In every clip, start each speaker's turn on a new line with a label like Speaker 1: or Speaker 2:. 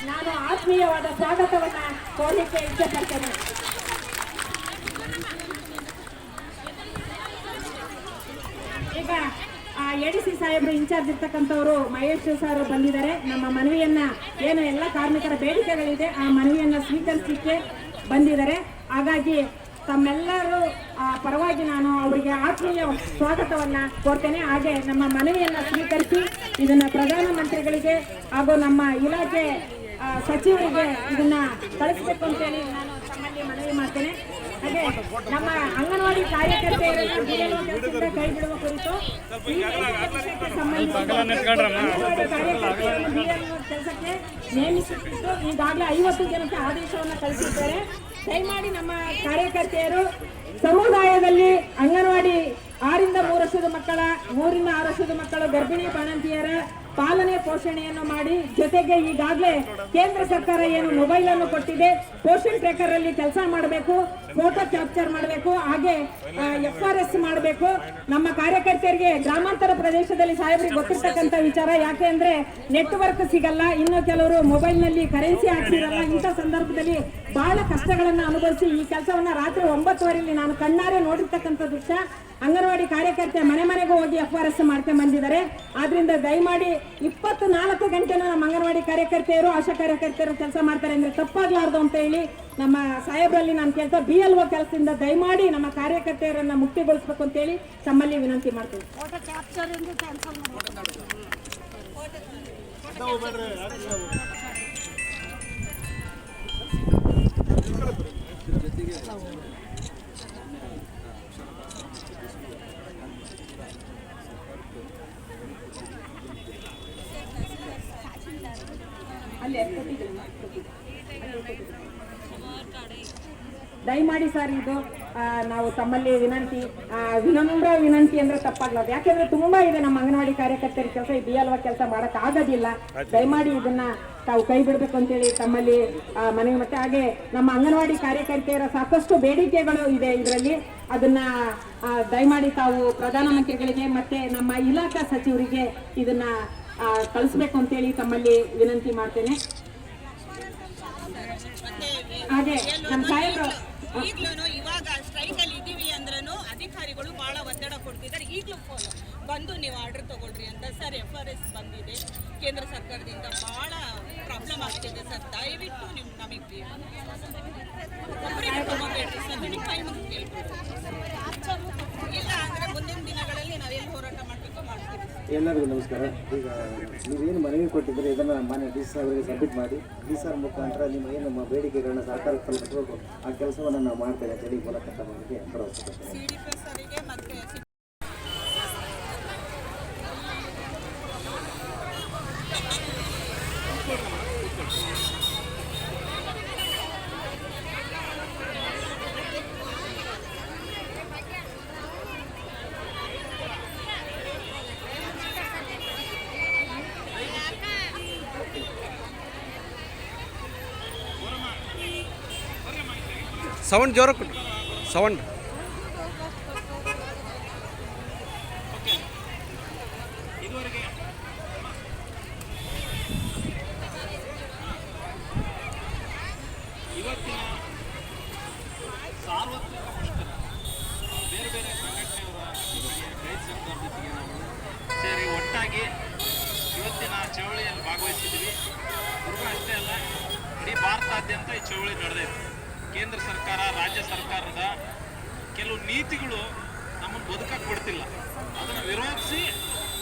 Speaker 1: ನಾನು ಆತ್ಮೀಯವಾದ ಸ್ವಾಗತವನ್ನ ಕೋರಲಿಕ್ಕೆ ಇಷ್ಟಪಡ್ತೇನೆ. ಈಗ ಎಡಿಸಿ ಸಾಹೇಬ್ರು ಇನ್ಚಾರ್ಜ್ ಇರ್ತಕ್ಕಂಥವ್ರು ಮಹೇಶ್ ಸರ್ ಬಂದಿದ್ದಾರೆ. ನಮ್ಮ ಮನವಿಯನ್ನ ಏನು ಎಲ್ಲ ಕಾರ್ಮಿಕರ ಬೇಡಿಕೆಗಳಿದೆ ಆ ಮನವಿಯನ್ನ ಸ್ವೀಕರಿಸಲಿಕ್ಕೆ ಬಂದಿದ್ದಾರೆ. ಹಾಗಾಗಿ ತಮ್ಮೆಲ್ಲರೂ ಪರವಾಗಿ ನಾನು ಅವರಿಗೆ ಆತ್ಮೀಯ ಸ್ವಾಗತವನ್ನ ಕೋರ್ತೇನೆ. ಹಾಗೆ ನಮ್ಮ ಮನವಿಯನ್ನ ಸ್ವೀಕರಿಸಿ ಇದನ್ನ ಪ್ರಧಾನಮಂತ್ರಿಗಳಿಗೆ ಹಾಗೂ ನಮ್ಮ ಇಲಾಖೆ ಸಚಿವರಿಗೆ ಇದನ್ನ ಕಳಿಸಬೇಕು ಅಂತೇಳಿ ನಾನು ತಮ್ಮಲ್ಲಿ ಮನವಿ ಮಾಡ್ತೇನೆ. ಹಾಗೆ ನಮ್ಮ ಅಂಗನವಾಡಿ ಕಾರ್ಯಕರ್ತೆಯರನ್ನು ಬಿಎಲ್ಒ ಕೆಲಸದಿಂದ ಕೈ ಬಿಡುವ ಕುರಿತು ಕೆಲಸಕ್ಕೆ ನೇಮಿಸಿದ್ದು ಈಗಾಗಲೇ 50 ಜನಕ್ಕೆ ಆದೇಶವನ್ನು ಕಳಿಸಿದ್ದಾರೆ. ದಯಮಾಡಿ ನಮ್ಮ ಕಾರ್ಯಕರ್ತೆಯರು ಸಮುದಾಯದಲ್ಲಿ ಅಂಗನವಾಡಿ 6 ರಿಂದ 3 ವರ್ಷದ ಮಕ್ಕಳ 3 ರಿಂದ 6 ವರ್ಷದ ಮಕ್ಕಳು ಗರ್ಭಿಣಿ ಬಾಣಂತಿಯರ ಪಾಲನೆ ಪೋಷಣೆಯನ್ನು ಮಾಡಿ, ಜೊತೆಗೆ ಈಗಾಗಲೇ ಕೇಂದ್ರ ಸರ್ಕಾರ ಏನು ಮೊಬೈಲ್ ಅನ್ನು ಕೊಟ್ಟಿದೆ, ಪೋಷಣ್ ಟ್ರ್ಯಾಕರ್ ಅಲ್ಲಿ ಕೆಲಸ ಮಾಡಬೇಕು, ಫೋಟೋ ಕ್ಯಾಪ್ಚರ್ ಮಾಡಬೇಕು, ಹಾಗೆ FRS ಮಾಡಬೇಕು. ನಮ್ಮ ಕಾರ್ಯಕರ್ತೆಯರಿಗೆ ಗ್ರಾಮಾಂತರ ಪ್ರದೇಶದಲ್ಲಿ ಸಾಹೇಬರಿಗೆ ಗೊತ್ತಿರ್ತಕ್ಕಂಥ ವಿಚಾರ. ಯಾಕೆ ಅಂದ್ರೆ ನೆಟ್ವರ್ಕ್ ಸಿಗಲ್ಲ, ಇನ್ನು ಕೆಲವರು ಮೊಬೈಲ್ ನಲ್ಲಿ ಕರೆನ್ಸಿ ಹಾಕ್ಸಿರಲ್ಲ. ಇಂಥ ಸಂದರ್ಭದಲ್ಲಿ ಬಹಳ ಕಷ್ಟಗಳನ್ನ ಅನುಭವಿಸಿ ಈ ಕೆಲಸವನ್ನ ರಾತ್ರಿ 9:15 ನಾನು ಕಣ್ಣಾರೆ ನೋಡಿರ್ತಕ್ಕಂಥ ದೃಶ್ಯ. ಅಂಗನವಾಡಿ ಕಾರ್ಯಕರ್ತೆ ಮನೆ ಮನೆಗೂ ಹೋಗಿ FRS ಮಾಡ್ಕೊಂಡು ಬಂದಿದ್ದಾರೆ. ಆದ್ರಿಂದ ದಯಮಾಡಿ 24 ಗಂಟೆನೂ ನಮ್ಮ ಅಂಗನವಾಡಿ ಕಾರ್ಯಕರ್ತೆಯರು ಆಶಾ ಕಾರ್ಯಕರ್ತೆಯರು ಕೆಲಸ ಮಾಡ್ತಾರೆ ಅಂದ್ರೆ ತಪ್ಪಾಗ್ಲಾರ್ದು ಅಂತ ಹೇಳಿ ನಮ್ಮ ಸಾಹೇಬರಲ್ಲಿ ನಾನು ಕೇಳ್ತಾ BLO ಕೆಲಸದಿಂದ ದಯಮಾಡಿ ನಮ್ಮ ಕಾರ್ಯಕರ್ತೆಯರನ್ನ ಮುಕ್ತಿಗೊಳಿಸಬೇಕು ಅಂತ ಹೇಳಿ ತಮ್ಮಲ್ಲಿ ವಿನಂತಿ ಮಾಡ್ತೀವಿ. ದಯಮಾಡಿ ಸರ್, ಇದು ನಾವು ತಮ್ಮಲ್ಲಿ ವಿನಂತಿ, ವಿನಮ್ರ ವಿನಂತಿ ಅಂದ್ರೆ ತಪ್ಪಾಗ್ಲಾರ್ದು. ಯಾಕೆಂದ್ರೆ ತುಂಬಾ ಇದೆ ನಮ್ಮ ಅಂಗನವಾಡಿ ಕಾರ್ಯಕರ್ತರ ಕೆಲಸ, ಈ BLO ಕೆಲಸ ಮಾಡಕ್ ಆಗೋದಿಲ್ಲ. ದಯಮಾಡಿ ಇದನ್ನ ತಾವು ಕೈ ಬಿಡಬೇಕು ಅಂತೇಳಿ ತಮ್ಮಲ್ಲಿ ಮನವಿ. ಮತ್ತೆ ಹಾಗೆ ನಮ್ಮ ಅಂಗನವಾಡಿ ಕಾರ್ಯಕರ್ತೆಯರ ಸಾಕಷ್ಟು ಬೇಡಿಕೆಗಳು ಇದೆ ಇದರಲ್ಲಿ. ಅದನ್ನ ದಯಮಾಡಿ ತಾವು ಪ್ರಧಾನಮಂತ್ರಿಗಳಿಗೆ ಮತ್ತೆ ನಮ್ಮ ಇಲಾಖಾ ಸಚಿವರಿಗೆ ಇದನ್ನ ಕಳಿಸ್ಬೇಕು ಅಂತೇಳಿ ತಮ್ಮಲ್ಲಿ ವಿನಂತಿ ಮಾಡ್ತೇನೆ. ಹಾಗೆ ನಮ್ಮ ಸಾಹೇಬರು
Speaker 2: ಈಗ್ಲೂ ಇವಾಗ ಸ್ಟ್ರೈಕ್ ಅಲ್ಲಿ ಇದೀವಿ ಅಂದ್ರೂ ಅಧಿಕಾರಿಗಳು ಬಹಳ ಒತ್ತಡ ಕೊಡ್ತಿದ್ದಾರೆ. ಈಗಲೂ ಫೋನ್ ಬಂದು ನೀವು ಆರ್ಡರ್ ತಗೊಳ್ರಿ ಅಂತ. ಸರ್ FRS ಬಂದಿದೆ ಕೇಂದ್ರ ಸರ್ಕಾರದಿಂದ, ಬಹಳ ಪ್ರಾಬ್ಲಮ್ ಆಗ್ತಿದೆ ಸರ್. ದಯವಿಟ್ಟು ನೀವು ನಮಗೆ ಒಬ್ಬರಿಗೆ ತಗೋಬೇಡ್ರಿ ಸರ್, ನಿಮಗೆ ಕೈ ಮುಗಿದು ಇಲ್ಲ ಅಂದ್ರೆ ಮುಂದಿನ ದಿನಗಳಲ್ಲಿ ನಾವೆಲ್ಲಿ ಹೋರಾಟ ಮಾಡಬೇಕು ಮಾಡ್ತೀವಿ.
Speaker 3: ಎಲ್ಲರಿಗೂ ನಮಸ್ಕಾರ. ಈಗ ನೀವೇನು ಮನವಿ ಕೊಟ್ಟಿದ್ರೆ ಇದನ್ನು ಮಾನ್ಯ DC ಅವರಿಗೆ ಸಬ್ಮಿಟ್ ಮಾಡಿ, DC ಮುಖಾಂತರ ನಿಮ್ಮ ಏನು ನಮ್ಮ ಬೇಡಿಕೆಗಳನ್ನ ಸರ್ಕಾರಕ್ಕೆ ತಲುಪಿಸಬೇಕು ಆ ಕೆಲಸವನ್ನು ನಾವು ಮಾಡ್ತೇವೆ ಅಂತ ಹೇಳಿ ಮೂಲಕ ತಮಗೆ ಭರವಸೆ ಕೊಡ್ತೇವೆ.
Speaker 4: ಸೌಂಡ್ ಜೋರ ಕೊಟ್ಟು ಸೌಂಡ್.
Speaker 5: ಇವತ್ತಿನ ಸಾರ್ವತ್ರಿಕ ಮುಷ್ಕರ ಬೇರೆ ಬೇರೆ ಸಂಘಟನೆಯವರ ರೈತ ಸಂಘದ ಜೊತೆಗೆ ನಾವು ಸೇರಿ ಒಟ್ಟಾಗಿ ಇವತ್ತಿನ ಚಳವಳಿಯಲ್ಲಿ ಭಾಗವಹಿಸಿದ್ದೀವಿ. ಗುರುಗಳು ಅಷ್ಟೇ ಅಲ್ಲ, ಇಡೀ ಭಾರತಾದ್ಯಂತ ಈ ಚಳವಳಿ ನಡೆದೈತೆ. ಕೇಂದ್ರ ಸರ್ಕಾರ, ರಾಜ್ಯ ಸರ್ಕಾರದ ಕೆಲವು ನೀತಿಗಳು ನಮ್ಮನ್ನು ಬದುಕಕ್ಕೆ ಬಿಡ್ತಿಲ್ಲ. ಅದನ್ನು ವಿರೋಧಿಸಿ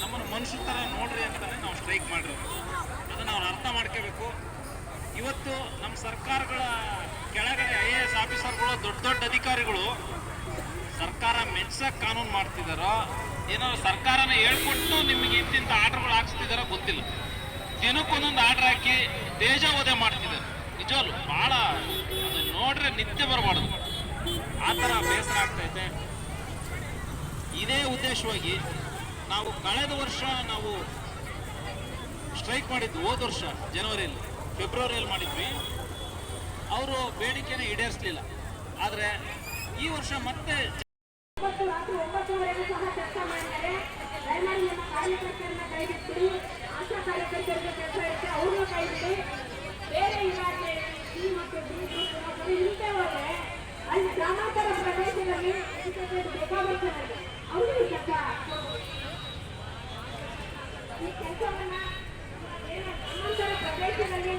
Speaker 5: ನಮ್ಮನ್ನು ಮನುಷ್ಯ ಥರ ನೋಡ್ರಿ ಅಂತಲೇ ನಾವು ಸ್ಟ್ರೈಕ್ ಮಾಡಿರೋದು. ಅದನ್ನು ಅವ್ರು ಅರ್ಥ ಮಾಡ್ಕೋಬೇಕು. ಇವತ್ತು ನಮ್ಮ ಸರ್ಕಾರಗಳ ಕೆಳಗಡೆ IAS ಆಫೀಸರ್ಗಳು, ದೊಡ್ಡ ದೊಡ್ಡ ಅಧಿಕಾರಿಗಳು ಸರ್ಕಾರ ಮೆಚ್ಚಕ್ಕೆ ಕಾನೂನು ಮಾಡ್ತಿದ್ದಾರೋ ಏನೋ ಸರ್ಕಾರನ ಹೇಳ್ಕೊಟ್ಟು ನಿಮಗೆ ಇಂತಿಂಥ ಆರ್ಡರ್ಗಳು ಹಾಕ್ಸ್ತಿದಾರೋ ಗೊತ್ತಿಲ್ಲ. ದಿನಕ್ಕೊಂದೊಂದು ಆರ್ಡರ್ ಹಾಕಿ ದೇಜಾವಧೆ ಮಾಡ್ತಿದ್ದಾರೆ. ನಿಜವಲ್ಲ ಭಾಳ ಅದು ನೋಡ್ರೆ ನಿತ್ಯ ಬರಬಾರ್ದು, ಆ ಥರ ಬೇಸರ ಆಗ್ತೈತೆ. ಇದೇ ಉದ್ದೇಶವಾಗಿ ನಾವು ಕಳೆದ ವರ್ಷ ನಾವು ಸ್ಟ್ರೈಕ್ ಮಾಡಿದ್ವಿ. ಹೋದ ವರ್ಷ ಜನವರಿಯಲ್ಲಿ, ಫೆಬ್ರವರಿಯಲ್ಲಿ ಮಾಡಿದ್ವಿ. ಅವರು ಬೇಡಿಕೆನ ಈಡೇರಿಸಲಿಲ್ಲ. ಆದರೆ ಈ ವರ್ಷ ಮತ್ತೆ
Speaker 1: ರಾತ್ರಿ 9:00ವರೆಗೂ ಸಹ ಕೆಲಸ ಮಾಡಿದ್ದಾರೆ. ದಯಮಾಡಿ ನಮ್ಮ ಕಾರ್ಯಕರ್ತರನ್ನ ಕೈ ಬಿಟ್ಟು, ಆಶಾ ಕಾರ್ಯಕರ್ತರಿಗೆ ಕೆಲಸ ಇರುತ್ತೆ ಅವ್ರನ್ನ ಕೈ ಬಿಡಿ. ಗ್ರಾಮಾಂತರ ಪ್ರದೇಶದಲ್ಲಿ ಬೇಕಾಗುತ್ತೆ ಅವರು ಈ ಕೆಲಸವನ್ನ ಗ್ರಾಮಾಂತರ ಪ್ರದೇಶದಲ್ಲಿ